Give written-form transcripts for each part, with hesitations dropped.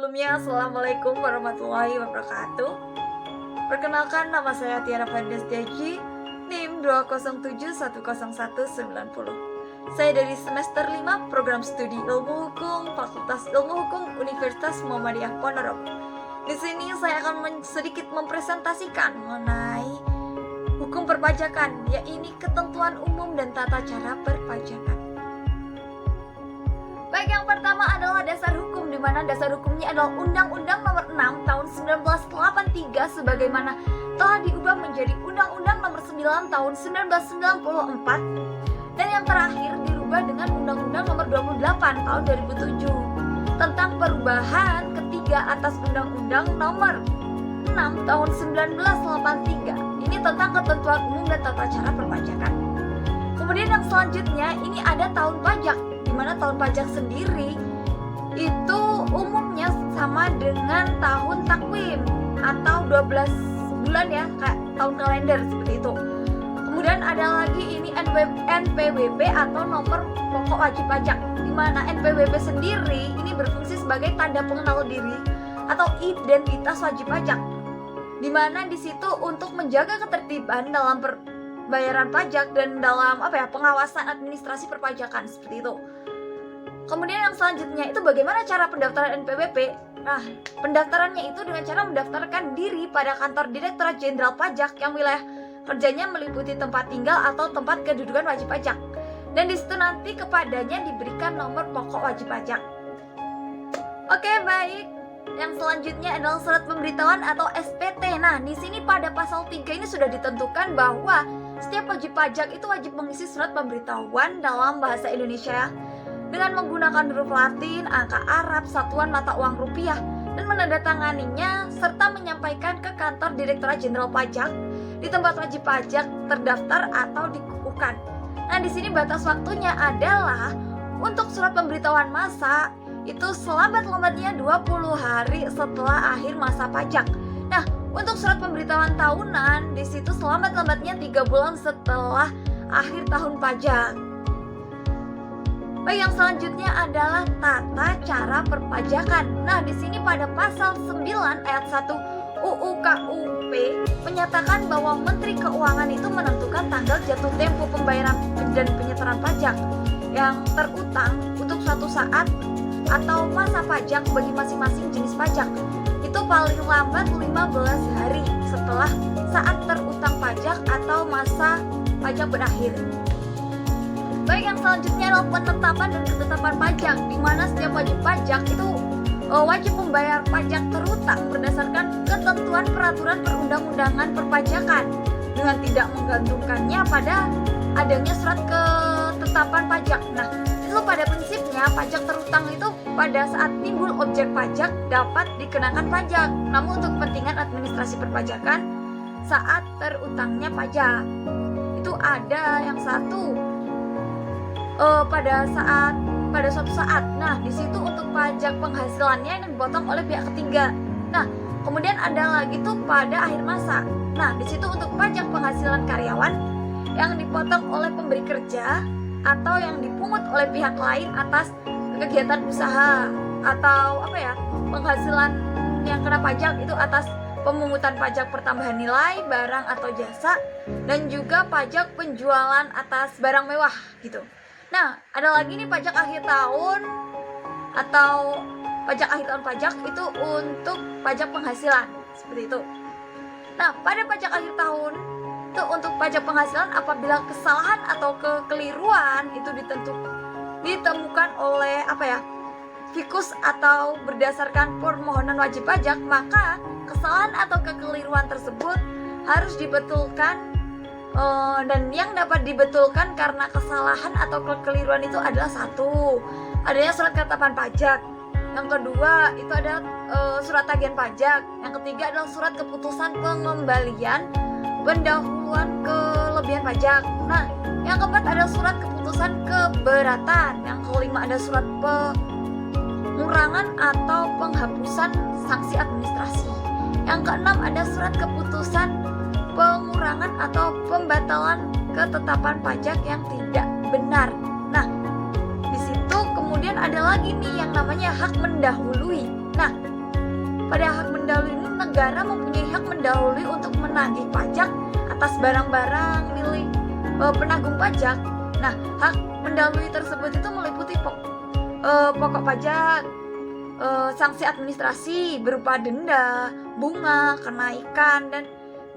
sebelumnya, Assalamualaikum warahmatullahi wabarakatuh. Perkenalkan, nama saya Tiara Fandesdeji, NIM 207110190. Saya dari semester 5 Program Studi Ilmu Hukum Fakultas Ilmu Hukum Universitas Muhammadiyah Ponorogo. Di sini saya akan sedikit mempresentasikan mengenai hukum perpajakan, yaitu ketentuan umum dan tata cara perpajakan. Baik, yang pertama adalah dasar hukum, di mana dasar hukumnya adalah Undang-Undang Nomor 6 Tahun 1983 sebagaimana telah diubah menjadi Undang-Undang Nomor 9 Tahun 1994, dan yang terakhir dirubah dengan Undang-Undang Nomor 28 Tahun 2007 tentang perubahan ketiga atas Undang-Undang Nomor 6 Tahun 1983. Ini tentang ketentuan umum dan tata cara perpajakan. Kemudian yang selanjutnya ini ada tahun pajak, di mana tahun pajak sendiri itu umumnya sama dengan tahun takwim atau 12 bulan ya, kayak tahun kalender seperti itu. Kemudian ada lagi ini NPWP atau nomor pokok wajib pajak, di mana NPWP sendiri ini berfungsi sebagai tanda pengenal diri atau identitas wajib pajak, di mana di situ untuk menjaga ketertiban dalam bayaran pajak dan dalam pengawasan administrasi perpajakan seperti itu. Kemudian yang selanjutnya itu bagaimana cara pendaftaran NPWP. Nah, pendaftarannya itu dengan cara mendaftarkan diri pada kantor Direktorat Jenderal Pajak yang wilayah kerjanya meliputi tempat tinggal atau tempat kedudukan wajib pajak. Dan di situ nanti kepadanya diberikan nomor pokok wajib pajak. Oke, baik. Yang selanjutnya adalah surat pemberitahuan atau SPT. Nah, di sini pada pasal 3 ini sudah ditentukan bahwa setiap wajib pajak itu wajib mengisi surat pemberitahuan dalam bahasa Indonesia dengan menggunakan huruf Latin, angka Arab, satuan mata uang rupiah, dan menandatanganinya serta menyampaikan ke kantor Direktorat Jenderal Pajak di tempat wajib pajak terdaftar atau dikukuhkan. Nah, di sini batas waktunya adalah untuk surat pemberitahuan masa itu selambat-lambatnya 20 hari setelah akhir masa pajak. Nah, untuk surat pemberitahuan tahunan di situ selambat-lambatnya 3 bulan setelah akhir tahun pajak. Baik, yang selanjutnya adalah tata cara perpajakan. Nah, di sini pada pasal 9 ayat 1 UU KUP menyatakan bahwa Menteri Keuangan itu menentukan tanggal jatuh tempo pembayaran dan penyetoran pajak yang terutang untuk suatu saat atau masa pajak bagi masing-masing jenis pajak. Itu paling lambat 15 hari setelah saat terutang pajak atau masa pajak berakhir. Baik, yang selanjutnya adalah penetapan dan ketetapan pajak, di mana setiap wajib pajak itu wajib membayar pajak terutang berdasarkan ketentuan peraturan perundang-undangan perpajakan dengan tidak menggantungkannya pada adanya surat ketetapan pajak. Nah, itu pada prinsipnya pajak terutang itu pada saat timbul objek pajak dapat dikenakan pajak, namun untuk kepentingan administrasi perpajakan saat terutangnya pajak itu ada yang satu pada suatu saat. Nah, di situ untuk pajak penghasilannya yang dipotong oleh pihak ketiga. Nah, kemudian ada lagi tuh pada akhir masa. Nah, di situ untuk pajak penghasilan karyawan yang dipotong oleh pemberi kerja atau yang dipungut oleh pihak lain atas kegiatan usaha, atau penghasilan yang kena pajak itu atas pemungutan pajak pertambahan nilai barang atau jasa, dan juga pajak penjualan atas barang mewah gitu. Nah, ada lagi nih pajak akhir tahun atau pajak akhir tahun pajak itu untuk pajak penghasilan seperti itu. Nah, pada pajak akhir tahun itu untuk pajak penghasilan apabila kesalahan atau kekeliruan itu ditemukan oleh fikus atau berdasarkan permohonan wajib pajak, maka kesalahan atau kekeliruan tersebut harus dibetulkan, dan yang dapat dibetulkan karena kesalahan atau kekeliruan itu adalah satu, adanya surat ketetapan pajak, yang kedua itu ada surat tagihan pajak, yang ketiga adalah surat keputusan pengembalian pendahuluan kelebihan pajak. Nah, yang keempat ada surat keputusan keberatan, yang kelima ada surat pengurangan atau penghapusan sanksi administrasi, yang keenam ada surat keputusan pengurangan atau pembatalan ketetapan pajak yang tidak benar. Nah, di situ kemudian ada lagi nih yang namanya hak mendahului. Nah, pada hak mendahului ini, negara mempunyai hak mendahului untuk menagih pajak atas barang-barang milik penanggung pajak. Nah, hak mendahului tersebut itu meliputi pokok pajak, sanksi administrasi berupa denda, bunga, kenaikan, dan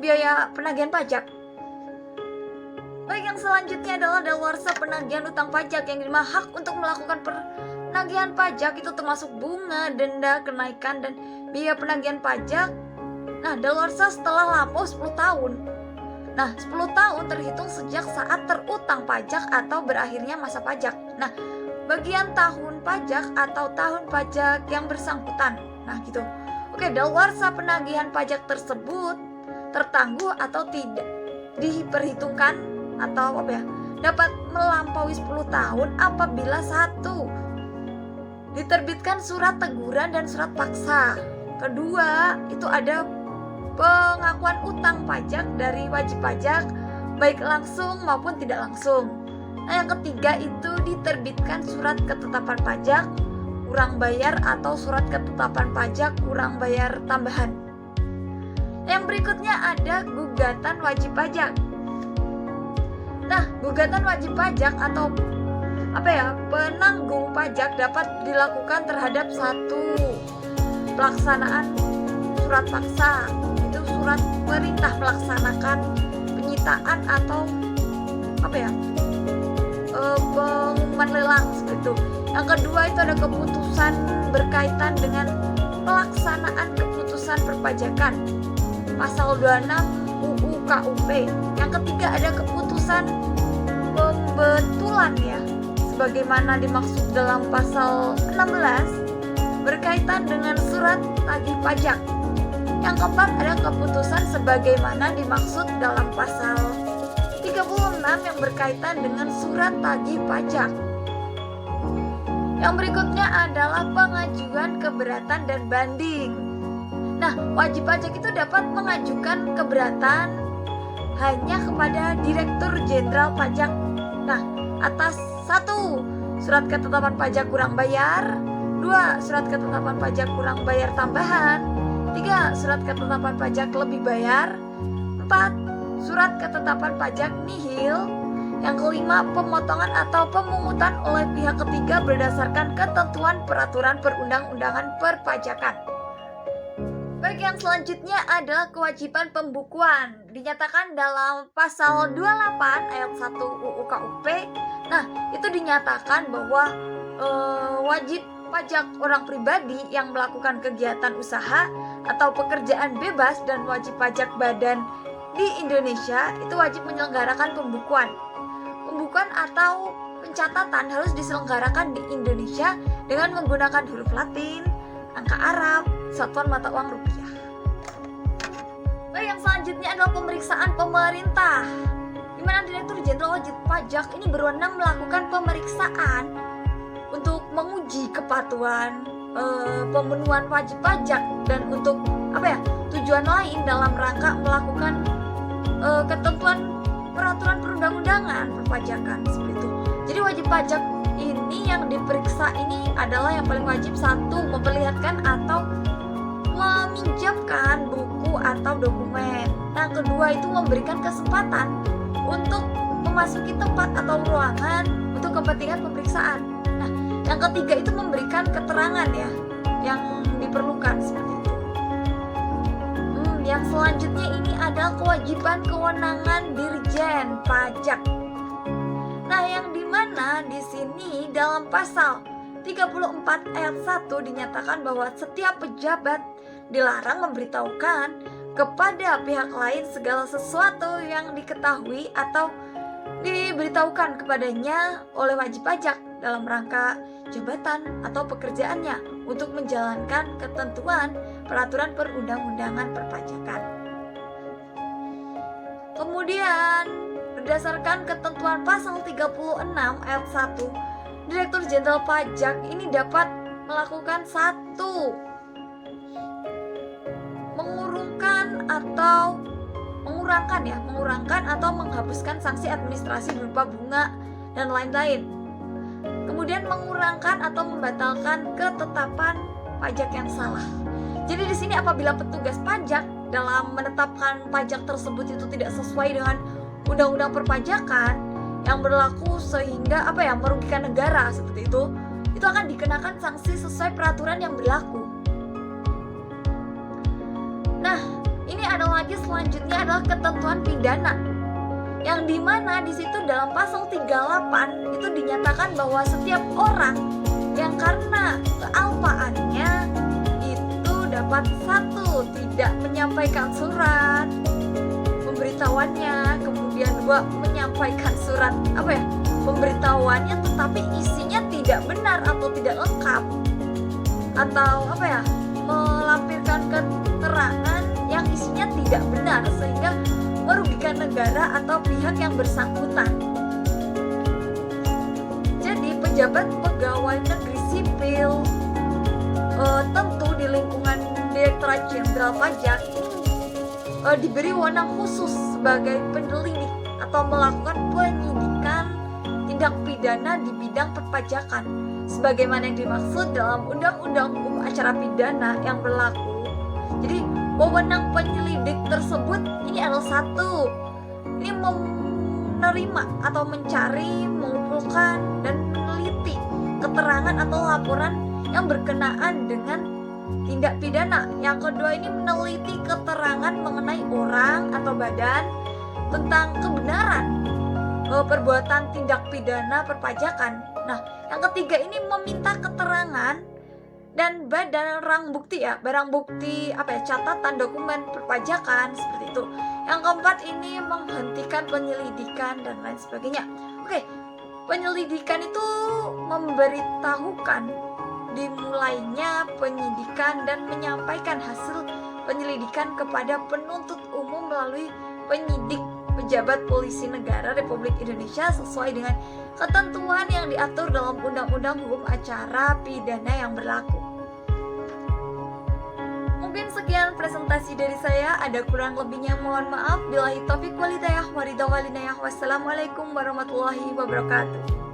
biaya penagihan pajak. Baik, yang selanjutnya adalah daluarsa penagihan utang pajak, yang dimana hak untuk melakukan penagihan pajak itu termasuk bunga, denda, kenaikan, dan biaya penagihan pajak. Nah, daluarsa setelah lampau 10 tahun. Nah, 10 tahun terhitung sejak saat terutang pajak atau berakhirnya masa pajak. Nah, bagian tahun pajak atau tahun pajak yang bersangkutan. Nah, gitu. Oke, daluarsa penagihan pajak tersebut tertangguh atau tidak diperhitungkan atau dapat melampaui 10 tahun apabila 1. Diterbitkan surat teguran dan surat paksa. Kedua, itu ada pengakuan utang pajak dari wajib pajak baik langsung maupun tidak langsung. Nah, yang ketiga itu diterbitkan surat ketetapan pajak kurang bayar atau surat ketetapan pajak kurang bayar tambahan. Yang berikutnya ada gugatan wajib pajak. Nah, gugatan wajib pajak atau penanggung pajak dapat dilakukan terhadap 1. Pelaksanaan surat paksa, itu surat perintah melaksanakan penyitaan atau pengumuman lelang seperti itu. Yang kedua itu ada keputusan berkaitan dengan pelaksanaan keputusan perpajakan, pasal 26 UU KUP. Yang ketiga ada keputusan pembetulan ya, sebagaimana dimaksud dalam pasal 16 berkaitan dengan surat tagih pajak. Yang keempat ada keputusan sebagaimana dimaksud dalam pasal 36 yang berkaitan dengan surat tagih pajak. Yang berikutnya adalah pengajuan keberatan dan banding. Nah, wajib pajak itu dapat mengajukan keberatan hanya kepada Direktur Jenderal Pajak. Nah, atas 1. Surat ketetapan pajak kurang bayar, 2. Surat ketetapan pajak kurang bayar tambahan, 3. Surat ketetapan pajak lebih bayar, 4. Surat ketetapan pajak nihil. Yang kelima, pemotongan atau pemungutan oleh pihak ketiga berdasarkan ketentuan peraturan perundang-undangan perpajakan. Baik, yang selanjutnya adalah kewajiban pembukuan. Dinyatakan dalam pasal 28 ayat 1 UU KUP. Nah, itu dinyatakan bahwa wajib pajak orang pribadi yang melakukan kegiatan usaha atau pekerjaan bebas dan wajib pajak badan di Indonesia itu wajib menyelenggarakan pembukuan. Pembukuan atau pencatatan harus diselenggarakan di Indonesia dengan menggunakan huruf Latin, angka Arab, satuan mata uang rupiah. Baik, yang selanjutnya adalah pemeriksaan pemerintah, di mana Direktur Jenderal Wajib Pajak ini berwenang melakukan pemeriksaan untuk menguji kepatuhan pemenuhan wajib pajak dan untuk tujuan lain dalam rangka melakukan ketentuan peraturan perundang-undangan perpajakan seperti itu. Jadi wajib pajak ini yang diperiksa ini adalah yang paling wajib 1. Memperlihatkan atau meminjamkan buku atau dokumen. Nah, kedua itu memberikan kesempatan untuk memasuki tempat atau ruangan untuk kepentingan pemeriksaan. Nah, yang ketiga itu memberikan keterangan ya yang diperlukan seperti itu. Yang selanjutnya ini adalah kewajiban kewenangan Dirjen Pajak. Nah, yang dimana di sini dalam pasal 34 ayat 1 dinyatakan bahwa setiap pejabat dilarang memberitahukan kepada pihak lain segala sesuatu yang diketahui atau diberitahukan kepadanya oleh wajib pajak dalam rangka jabatan atau pekerjaannya untuk menjalankan ketentuan peraturan perundang-undangan perpajakan. Kemudian berdasarkan ketentuan pasal 36 ayat 1, Direktur Jenderal Pajak ini dapat melakukan 1. Mengurangkan atau menghapuskan sanksi administrasi berupa bunga dan lain-lain. Kemudian mengurangkan atau membatalkan ketetapan pajak yang salah. Jadi di sini apabila petugas pajak dalam menetapkan pajak tersebut itu tidak sesuai dengan undang-undang perpajakan yang berlaku sehingga merugikan negara seperti itu akan dikenakan sanksi sesuai peraturan yang berlaku. Nah, ini ada lagi selanjutnya adalah ketentuan pidana. Yang dimana di situ dalam pasal 38 itu dinyatakan bahwa setiap orang yang karena kealpaannya itu dapat 1. Tidak menyampaikan surat pemberitahuannya, kemudian 2. Menyampaikan surat pemberitahuannya tetapi isinya tidak benar atau tidak lengkap, atau melampirkan keterangan yang isinya tidak benar sehingga merugikan negara atau pihak yang bersangkutan. Jadi pejabat pegawai negeri sipil tentu di lingkungan Direktorat Jenderal Pajak diberi wewenang khusus sebagai penyelidik atau melakukan penyidikan tindak pidana di bidang perpajakan sebagaimana yang dimaksud dalam Undang-Undang Hukum Acara Pidana yang berlaku. Jadi wewenang penyelidik tersebut ini adalah 1. Ini menerima atau mencari, mengumpulkan dan meneliti keterangan atau laporan yang berkenaan dengan tindak pidana. Yang kedua ini meneliti keterangan mengenai orang atau badan tentang kebenaran perbuatan tindak pidana perpajakan. Nah, yang ketiga ini meminta keterangan dan barang bukti catatan dokumen perpajakan seperti itu. Yang keempat ini menghentikan penyelidikan dan lain sebagainya. Penyelidikan itu memberitahukan dimulainya penyidikan dan menyampaikan hasil penyelidikan kepada penuntut umum melalui penyidik pejabat polisi negara Republik Indonesia sesuai dengan ketentuan yang diatur dalam Undang-Undang Hukum Acara Pidana yang berlaku. Mungkin sekian presentasi dari saya, ada kurang lebihnya mohon maaf. Billahi taufiq wal hidayah, wassalamualaikum warahmatullahi wabarakatuh.